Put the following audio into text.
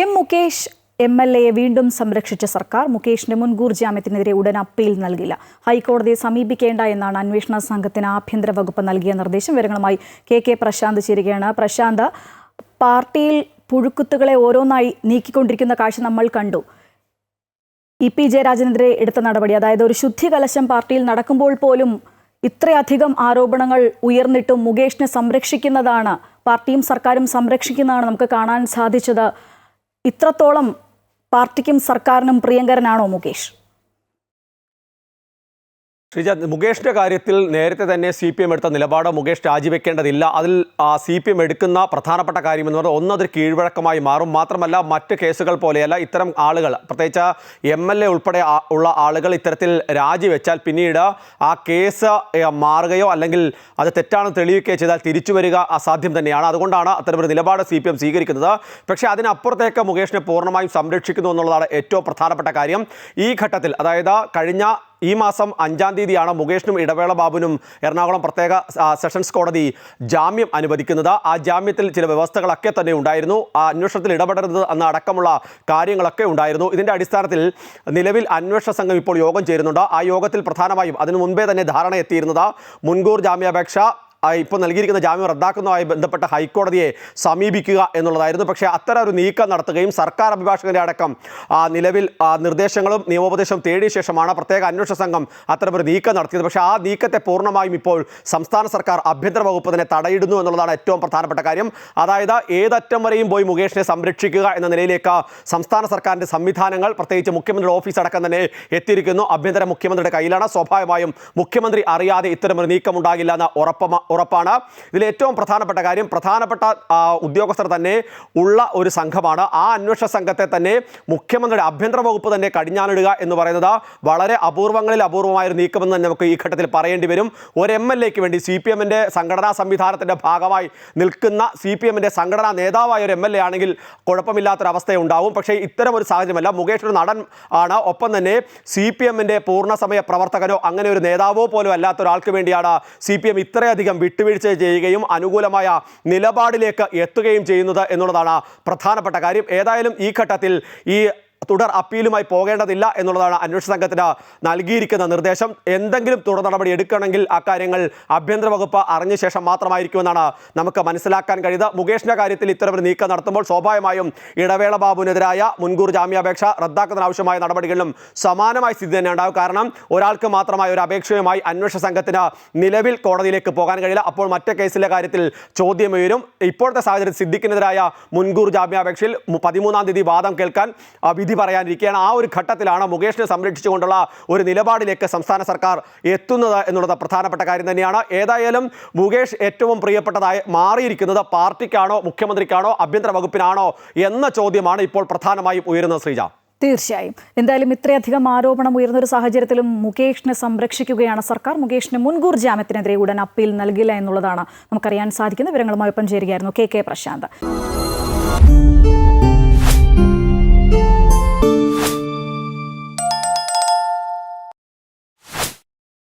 M Mukesh MLA വീണ്ടും സംരക്ഷിച്ച സർക്കാർ മുകേഷിന്റെ മുൻകൂർ ജാമ്യത്തിനെതിരെ ഉടൻ അപ്പീൽ നൽകില്ല. ഹൈക്കോടതിയെ സമീപിക്കേണ്ട എന്നാണ് അന്വേഷണ സംഘത്തിന് ആഭ്യന്തര വകുപ്പ് നൽകിയ നിർദ്ദേശം. വിവരങ്ങളുമായി KK പ്രശാന്ത് ചേരുകയാണ്. പ്രശാന്ത്, പാർട്ടിയിൽ പുഴുക്കുത്തുകളെ ഓരോന്നായി നീക്കിക്കൊണ്ടിരിക്കുന്ന കാഴ്ച നമ്മൾ കണ്ടു. EP ജയരാജനെതിരെ എടുത്ത നടപടി, അതായത് ഒരു ശുദ്ധി കലശം പാർട്ടിയിൽ നടക്കുമ്പോൾ പോലും ഇത്രയധികം ആരോപണങ്ങൾ ഉയർന്നിട്ടും മുകേഷിനെ സംരക്ഷിക്കുന്നതാണ്, പാർട്ടിയും സർക്കാരും സംരക്ഷിക്കുന്നതാണ് നമുക്ക് കാണാൻ സാധിച്ചത്. ഇത്രത്തോളം പാർട്ടിക്കും സർക്കാരിനും പ്രിയങ്കരനാണോ മുകേഷ്? ശ്രീജ, മുകേഷിന്റെ കാര്യത്തിൽ നേരത്തെ തന്നെ CPM എടുത്ത നിലപാട് മുകേഷ് രാജിവെക്കേണ്ടതില്ല. അതിൽ CPM എടുക്കുന്ന പ്രധാനപ്പെട്ട കാര്യം എന്ന് പറഞ്ഞാൽ ഒന്നതൊരു കീഴ്വഴക്കമായി മാറും. മാത്രമല്ല, മറ്റ് കേസുകൾ പോലെയല്ല ഇത്തരം ആളുകൾ, പ്രത്യേകിച്ച് MLA ഉൾപ്പെടെ ഉള്ള ആളുകൾ ഇത്തരത്തിൽ രാജിവെച്ചാൽ പിന്നീട് ആ കേസ് മാറുകയോ അല്ലെങ്കിൽ അത് തെറ്റാണെന്ന് തെളിയിക്കുകയോ ചെയ്താൽ തിരിച്ചു വരിക അസാധ്യം തന്നെയാണ്. അതുകൊണ്ടാണ് അത്തരമൊരു നിലപാട് CPM സ്വീകരിക്കുന്നത്. പക്ഷേ അതിനപ്പുറത്തേക്ക് മുകേഷിനെ പൂർണ്ണമായും സംരക്ഷിക്കുന്നു എന്നുള്ളതാണ് ഏറ്റവും പ്രധാനപ്പെട്ട കാര്യം. ഈ ഘട്ടത്തിൽ, അതായത് കഴിഞ്ഞ ഈ മാസം 5-ാം തീയതിയാണ് മുകേഷിനും ഇടവേള ബാബുവിനും എറണാകുളം പ്രത്യേക സെഷൻസ് കോടതി ജാമ്യം അനുവദിക്കുന്നത്. ആ ജാമ്യത്തിൽ ചില വ്യവസ്ഥകളൊക്കെ തന്നെ ഉണ്ടായിരുന്നു. ആ അന്വേഷണത്തിൽ ഇടപെടരുത് എന്ന അടക്കമുള്ള കാര്യങ്ങളൊക്കെ ഉണ്ടായിരുന്നു. ഇതിൻ്റെ അടിസ്ഥാനത്തിൽ നിലവിൽ അന്വേഷണ സംഘം ഇപ്പോൾ യോഗം ചേരുന്നുണ്ട്. ആ യോഗത്തിൽ പ്രധാനമായും അതിനു മുൻപേ തന്നെ ധാരണ എത്തിയിരുന്നത് മുൻകൂർ ജാമ്യാപേക്ഷ ഇപ്പോൾ നൽകിയിരിക്കുന്ന ജാമ്യം റദ്ദാക്കുന്നതുമായി ബന്ധപ്പെട്ട ഹൈക്കോടതിയെ സമീപിക്കുക എന്നുള്ളതായിരുന്നു. പക്ഷേ അത്തരം ഒരു നീക്കം നടത്തുകയും സർക്കാർ അഭിഭാഷകന്റെ അടക്കം നിലവിൽ നിർദ്ദേശങ്ങളും നിയമോപദേശവും തേടിയ ശേഷമാണ് പ്രത്യേക അന്വേഷണ സംഘം അത്തരമൊരു നീക്കം നടത്തിയത്. പക്ഷേ ആ നീക്കത്തെ പൂർണ്ണമായും ഇപ്പോൾ സംസ്ഥാന സർക്കാർ ആഭ്യന്തര വകുപ്പ് തന്നെ തടയിടുന്നു എന്നുള്ളതാണ് ഏറ്റവും പ്രധാനപ്പെട്ട കാര്യം. അതായത് ഏതറ്റം വരെയും പോയി മുകേഷിനെ സംരക്ഷിക്കുക എന്ന നിലയിലേക്ക് സംസ്ഥാന സർക്കാരിൻ്റെ സംവിധാനങ്ങൾ, പ്രത്യേകിച്ച് മുഖ്യമന്ത്രിയുടെ ഓഫീസ് അടക്കം തന്നെ എത്തിയിരിക്കുന്നു. ആഭ്യന്തര മുഖ്യമന്ത്രിയുടെ കയ്യിലാണ്. സ്വാഭാവികമായും മുഖ്യമന്ത്രി അറിയാതെ ഇത്തരമൊരു നീക്കം ഉണ്ടാകില്ല എന്ന ഉറപ്പാണ്. ഇതിൽ ഏറ്റവും പ്രധാനപ്പെട്ട കാര്യം, പ്രധാനപ്പെട്ട ഉദ്യോഗസ്ഥർ തന്നെ ഉള്ള ഒരു സംഘമാണ്. ആ അന്വേഷണ സംഘത്തെ തന്നെ മുഖ്യമന്ത്രിയുടെ ആഭ്യന്തര വകുപ്പ് തന്നെ കടിഞ്ഞാണിടുക എന്ന് പറയുന്നത് വളരെ അപൂർവങ്ങളിൽ അപൂർവമായ ഒരു നീക്കമെന്ന് തന്നെ നമുക്ക് ഈ ഘട്ടത്തിൽ പറയേണ്ടി വരും. ഒരു MLAക്ക് വേണ്ടി CPMന്റെ സംഘടനാ സംവിധാനത്തിൻ്റെ ഭാഗമായി നിൽക്കുന്ന CPMന്റെ സംഘടനാ നേതാവായ ഒരു MLA ആണെങ്കിൽ കുഴപ്പമില്ലാത്തൊരവസ്ഥയുണ്ടാവും. പക്ഷേ ഇത്തരം ഒരു സാഹചര്യമല്ല. മുകേഷ് ഒരു നടൻ ആണ്. ഒപ്പം തന്നെ CPMന്റെ പൂർണ്ണസമയ പ്രവർത്തകനോ അങ്ങനെ ഒരു നേതാവോ പോലും അല്ലാത്ത ഒരാൾക്ക് വേണ്ടിയാണ് CPM ഇത്രയധികം വിട്ടുവീഴ്ച ചെയ്യുകയും അനുകൂലമായ നിലപാടിലേക്ക് എത്തുകയും ചെയ്യുന്നത് എന്നുള്ളതാണ് പ്രധാനപ്പെട്ട കാര്യം. ഏതായാലും ഈ ഘട്ടത്തിൽ ഈ തുടർ അപ്പീലുമായി പോകേണ്ടതില്ല എന്നുള്ളതാണ് അന്വേഷണ സംഘത്തിന് നൽകിയിരിക്കുന്ന നിർദ്ദേശം. എന്തെങ്കിലും തുടർ നടപടി എടുക്കണമെങ്കിൽ അക്കാര്യങ്ങൾ ആഭ്യന്തര വകുപ്പ് അറിഞ്ഞ ശേഷം മാത്രമായിരിക്കുമെന്നാണ് നമുക്ക് മനസ്സിലാക്കാൻ കഴിയുന്നത്. മുകേഷിന്റെ കാര്യത്തിൽ ഇത്തരമൊരു നീക്കം നടത്തുമ്പോൾ സ്വാഭാവികമായും ഇടവേള ബാബുവിനെതിരായ മുൻകൂർ ജാമ്യാപേക്ഷ റദ്ദാക്കുന്നതിനാവശ്യമായ നടപടികളിലും സമാനമായ സ്ഥിതി തന്നെ ഉണ്ടാകും. കാരണം ഒരാൾക്ക് മാത്രമായ ഒരു അപേക്ഷയുമായി അന്വേഷണ സംഘത്തിന് നിലവിൽ കോടതിയിലേക്ക് പോകാൻ കഴിയില്ല. അപ്പോൾ മറ്റേ കേസിലെ കാര്യത്തിൽ ചോദ്യം ഉയരും. ഇപ്പോഴത്തെ സാഹചര്യത്തിൽ സിദ്ദിഖിനെതിരായ മുൻകൂർ ജാമ്യാപേക്ഷയിൽ 13-ാം തീയതി വാദം കേൾക്കാൻ വിധി പറയാനിരിക്കുകയാണ്. ആ ഒരു ഘട്ടത്തിലാണ് മുകേഷിനെ സംരക്ഷിച്ചുകൊണ്ടുള്ള ഒരു നിലപാടിലേക്ക് സംസ്ഥാന സർക്കാർ എത്തുന്നത് എന്നുള്ളത് പ്രധാനപ്പെട്ട കാര്യം തന്നെയാണ്. ഏതായാലും മുകേഷ് ഏറ്റവും പ്രിയപ്പെട്ടതായി മാറിയിരിക്കുന്നത് പാർട്ടിക്കാണോ മുഖ്യമന്ത്രിക്കാണോ ആഭ്യന്തര വകുപ്പിനാണോ എന്ന ചോദ്യമാണ് ഇപ്പോൾ പ്രധാനമായും ഉയരുന്നത്. ശ്രീജ, തീർച്ചയായും. എന്തായാലും ഇത്രയധികം ആരോപണം ഉയർന്നൊരു സാഹചര്യത്തിലും മുകേഷിനെ സംരക്ഷിക്കുകയാണ് സർക്കാർ. മുകേഷിന് മുൻകൂർ ജാമ്യത്തിനെതിരെ ഉടൻ അപ്പീൽ നൽകില്ല എന്നുള്ളതാണ് നമുക്കറിയാൻ സാധിക്കുന്നത്. വിവരങ്ങളുമായി ഒപ്പം ചേരുകയായിരുന്നു KK പ്രശാന്ത്.